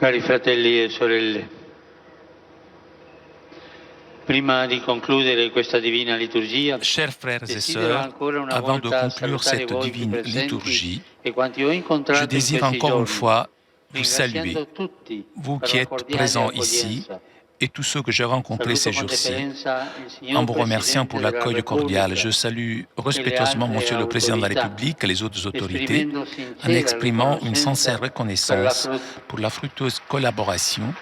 Cari fratelli e sorelle, prima di concludere questa divina liturgia, chers frères et desidero sœurs, ancora una avant de volta conclure salutare cette voi qui divine presenti liturgie, e quanti ho je incontrato in désire questi encore une giorni, fois vous saluer, ringraziando tutti vous per qui la êtes cordiale présents ici accoglienza. et tous ceux que j'ai rencontrés Saluto ces con jours-ci. deferenza il En signor vous remerciant pour Presidente della l'accueil cordial, Repubblica je salue e le respectueusement altre Monsieur le Président de la autorità, République et les autres autorités, esprimendo en sincera exprimant une sincère riconoscenza reconnaissance pour la fructueuse collaboration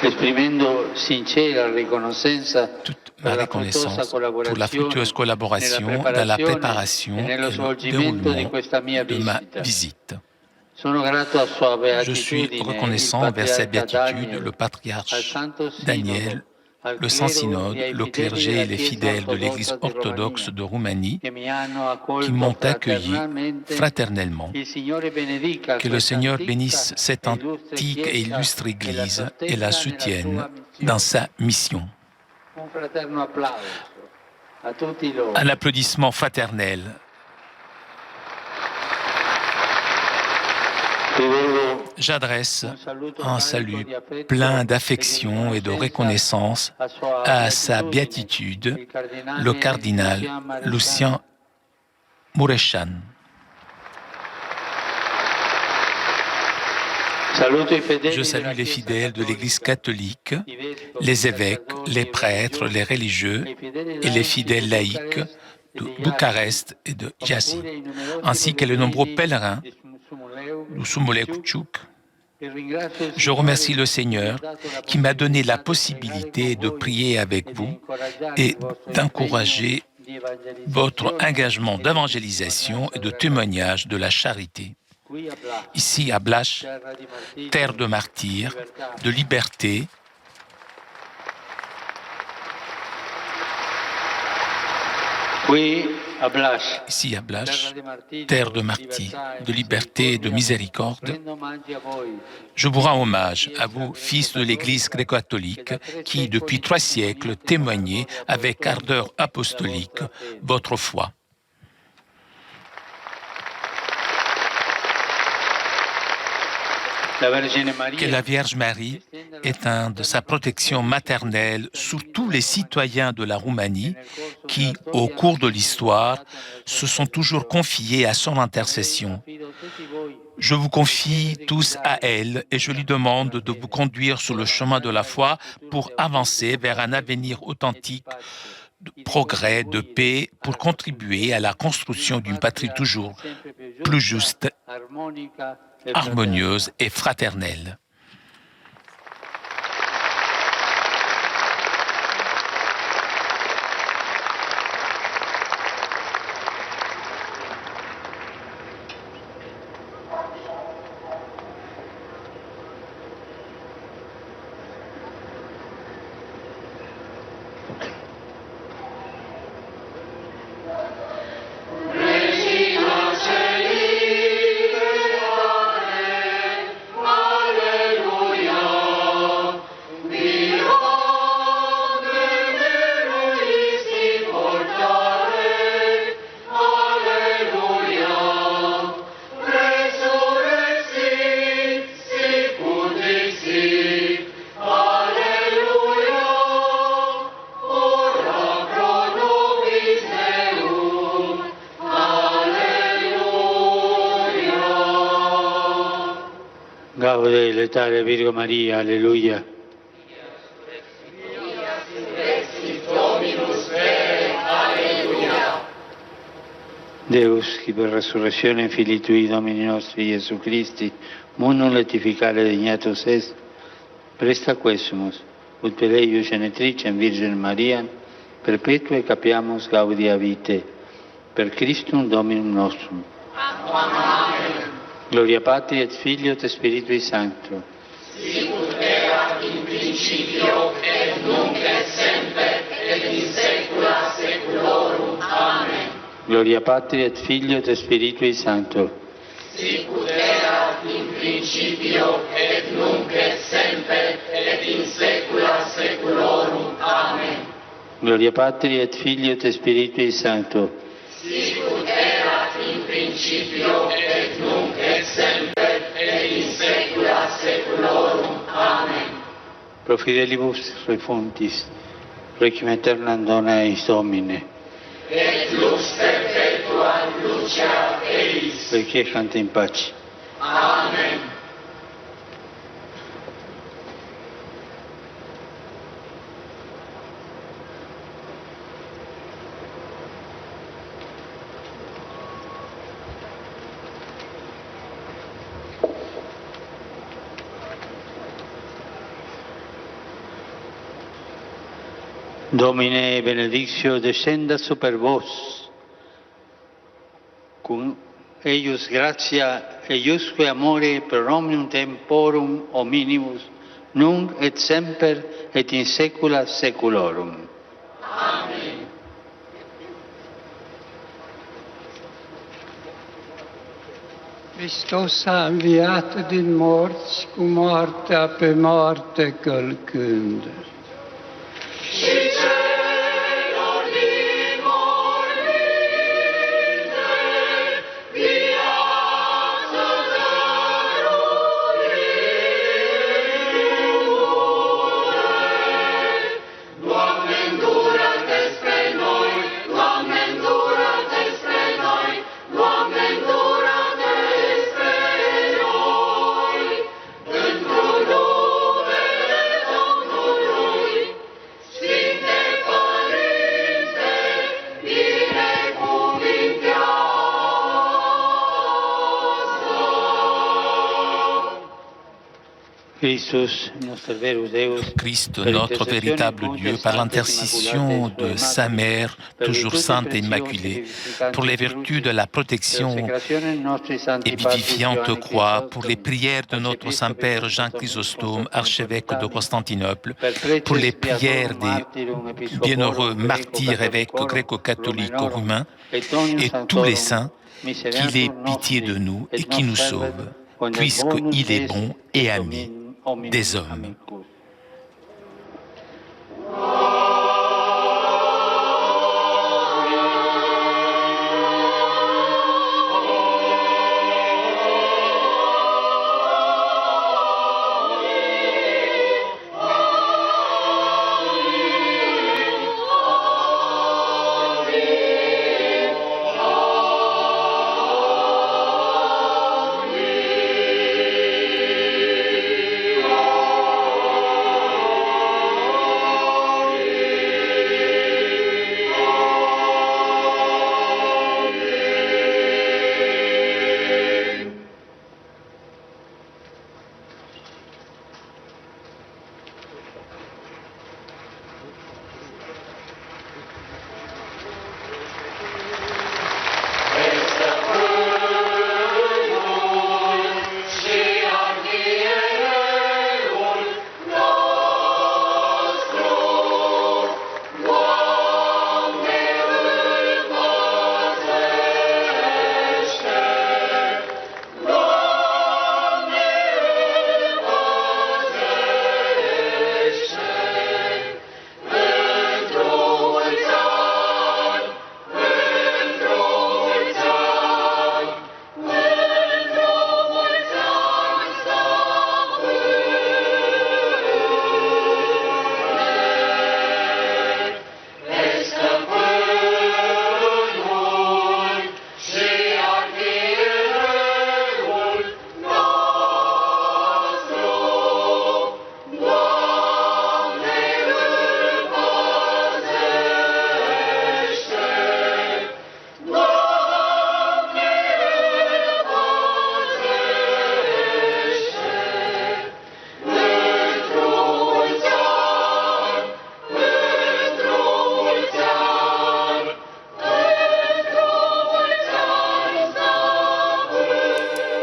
esprimendo sincera riconoscenza toute per ma la fruttuosa reconnaissance pour la fructueuse collaboration dans la préparation e et nello le svolgimento di déroulement questa mia de ma visita. visite. Sono grato a Sua Je suis Beatitudine, il reconnaissant envers sa Patriarca béatitude, le Daniel, al patriarche Santo Daniel, Sinodo, al le clero e Saint-Synode, ai le fedeli clergé della et les Chiesa fidèles de l'Église ortodossa di orthodoxe Romania, de Roumanie che mi hanno qui accolto m'ont accueilli fraternalmente. fraternellement. Il Signore benedica Que le questa Seigneur antica bénisse cette e illustre antique et Chiesa illustre e Église et la nella soutienne sua dans missione. sa mission. Un fraterno applauso a tutti loro. Un applaudissement fraternel. J'adresse un salut plein d'affection et de reconnaissance à sa béatitude, le cardinal Lucien Mureșan. Je salue les fidèles de l'Église catholique, les évêques, les prêtres, les religieux et les fidèles laïcs de Bucarest et de Iași, ainsi que les nombreux pèlerins du Sumuleuciuc. Je remercie le Seigneur qui m'a donné la possibilité de prier avec vous et d'encourager votre engagement d'évangélisation et de témoignage de la charité. Ici à Blaj, terre de martyrs, de liberté, ici à Blaj, terre de martyrs, de liberté et de miséricorde, je vous rends hommage à vous, fils de l'Église gréco-catholique, qui, depuis 3 siècles, témoignez avec ardeur apostolique votre foi. Que la Vierge Marie étende sa protection maternelle sur tous les citoyens de la Roumanie qui, au cours de l'histoire, se sont toujours confiés à son intercession. Je vous confie tous à elle et je lui demande de vous conduire sur le chemin de la foi pour avancer vers un avenir authentique, de progrès, de paix, pour contribuer à la construction d'une patrie toujours plus juste, harmonieuse et fraternelle. Gaude letare Virgo Maria, alleluia. Deus, qui per resurrezione Filii Tui, Domini nostri, Gesù Christi, mundum letificare degnatus est, presta quesumus, ut per eius genetricem Virgem Maria, perpetuae capiamus gaudia vitae, per Christum Dominum nostrum. Amen. Gloria Patri et Filio et Spiritui Sancto. Sicut erat in principio et nunc et semper et in saecula saeculorum. Amen. Gloria Patri et Filio et Spiritui Sancto. Sicut erat in principio et nunc et semper et in saecula saeculorum. Amen. Gloria Patri et Filio et Spiritui Sancto. Sicut erat in principio principio et nunc et semper et in saecula saeculorum. Amen. Pro fidelibus refuntis, requiem aeternam dona eis Domine. Et lux perpetua luceat eis. Requiescant in pace. Amen. Domine benedictio descenda super vos, cum eius gratia eiusque amore per omnium temporum hominibus, nunc et semper et in saecula saeculorum. Amen. Christus ha inviato din morts, cum morte pe morte călcând. Și celor din morminte viață dăruindu-le. Doamne, îndură-te spre noi, Doamne, îndură-te spre noi, Doamne, îndură-te spre noi. Într-un numele Domnului, Sfinte Părinte, binecuvintează. Christ, notre véritable Dieu, par l'intercession de sa Mère, toujours sainte et immaculée, pour les vertus de la protection et vivifiante croix, pour les prières de notre Saint-Père Jean Chrysostome, archevêque de Constantinople, pour les prières des bienheureux martyrs évêques gréco-catholiques roumains et tous les saints, qu'il ait pitié de nous et qui nous sauve, puisqu'il est bon et ami des hommes.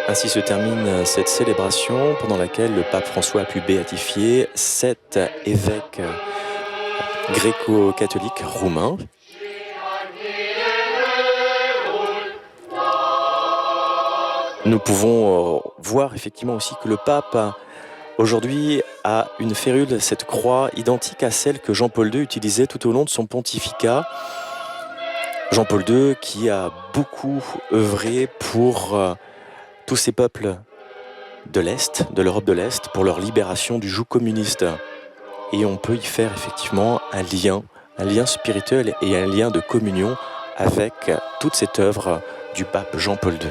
Ainsi se termine cette célébration pendant laquelle le pape François a pu béatifier 7 évêques gréco-catholiques roumains. Nous pouvons voir effectivement aussi que le pape aujourd'hui a une férule, cette croix identique à celle que Jean-Paul II utilisait tout au long de son pontificat. Jean-Paul II qui a beaucoup œuvré pour tous ces peuples de l'Est, de l'Europe de l'Est, pour leur libération du joug communiste. Et on peut y faire effectivement un lien spirituel et un lien de communion avec toute cette œuvre du pape Jean-Paul II.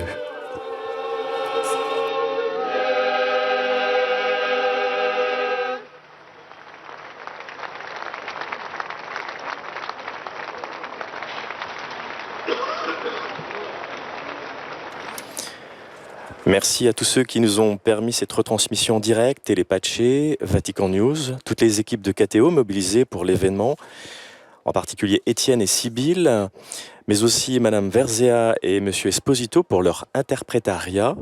Merci à tous ceux qui nous ont permis cette retransmission en direct, Télépatché, Vatican News, toutes les équipes de KTO mobilisées pour l'événement, en particulier Étienne et Sibylle, mais aussi Madame Verzea et Monsieur Esposito pour leur interprétariat.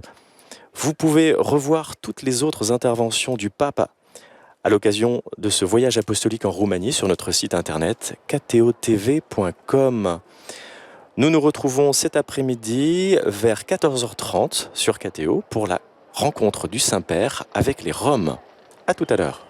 Vous pouvez revoir toutes les autres interventions du pape à l'occasion de ce voyage apostolique en Roumanie sur notre site internet ktotv.com. Nous nous retrouvons cet après-midi vers 14h30 sur KTO pour la rencontre du Saint-Père avec les Roms. À tout à l'heure.